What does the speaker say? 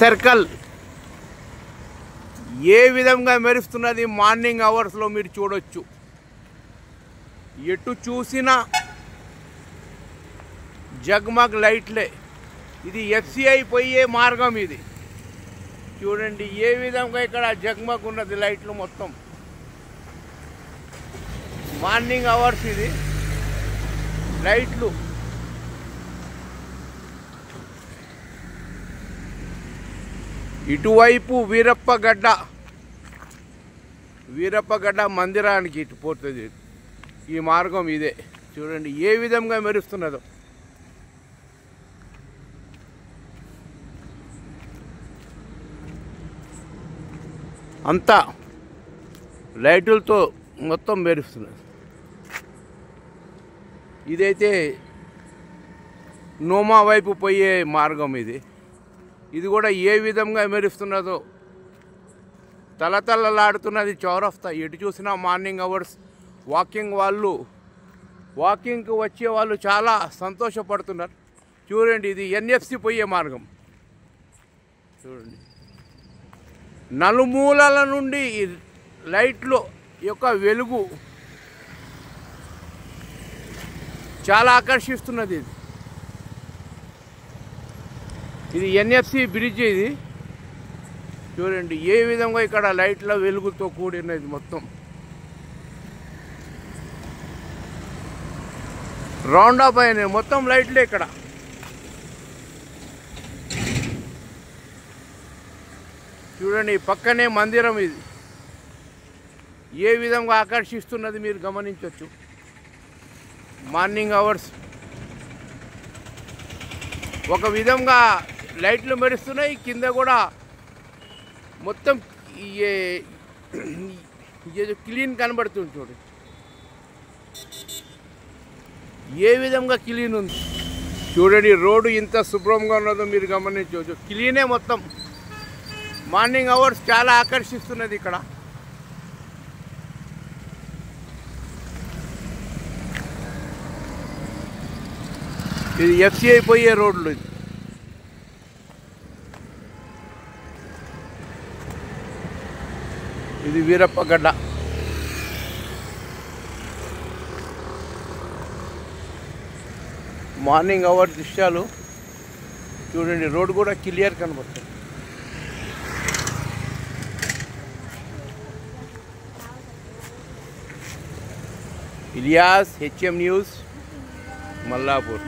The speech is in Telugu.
సర్కిల్ ఏ విధంగా మెరుస్తున్నది మార్నింగ్ అవర్స్లో మీరు చూడొచ్చు. ఎటు చూసినా జగ్మగ్ లైట్లే. ఇది ఎఫ్సిఐ పోయే మార్గం. ఇది చూడండి ఏ విధంగా ఇక్కడ జగ్మగ్ ఉన్నది లైట్లు మొత్తం. మార్నింగ్ అవర్స్ ఇది లైట్లు. ఇటువైపు వీరప్పగడ్డ మందిరానికి ఇటు పోతుంది. ఈ మార్గం ఇదే. చూడండి ఏ విధంగా మెరుస్తున్నదో. అంతా లైటులతో మొత్తం మెరుస్తున్నది. ఇదైతే నోమా వైపు పోయే మార్గం ఇది. ఇది కూడా ఏ విధంగా మెరుస్తున్నదో. తలతలలాడుతున్నది చౌరస్తా. ఎటు చూసినా మార్నింగ్ అవర్స్ వాకింగ్కి వచ్చే వాళ్ళు చాలా సంతోషపడుతున్నారు. చూడండి ఇది ఎన్ఎఫ్సి పోయే మార్గం. చూడండి నలుమూలల నుండి లైట్లు యొక్క వెలుగు చాలా ఆకర్షిస్తున్నది. ఇది ఎన్ఎఫ్సి బ్రిడ్జ్. ఇది చూడండి ఏ విధంగా ఇక్కడ లైట్ల వెలుగుతో కూడినది మొత్తం. రౌండ్ అప్ అయినాయి మొత్తం లైట్లే ఇక్కడ. చూడండి పక్కనే మందిరం. ఇది ఏ విధంగా ఆకర్షిస్తున్నది మీరు గమనించవచ్చు. మార్నింగ్ అవర్స్ ఒక విధంగా లైట్లు మెరుస్తున్నాయి. కింద కూడా మొత్తం క్లీన్ కనబడుతుంది. చూడండి ఏ విధంగా క్లీన్ ఉంది. చూడండి రోడ్డు ఇంత శుభ్రంగా ఉన్నదో మీరు గమనించవచ్చు. క్లీనే మొత్తం. మార్నింగ్ అవర్స్ చాలా ఆకర్షిస్తున్నది ఇక్కడ. ఇది ఎఫ్సిఐ పోయే రోడ్లు. ఇది వీరప్పగడ్డ. మార్నింగ్ అవర్ దృశ్యాలు చూడండి. రోడ్ కూడా క్లియర్ కనబడుతుంది. Ilyas, HM news, Mallapur.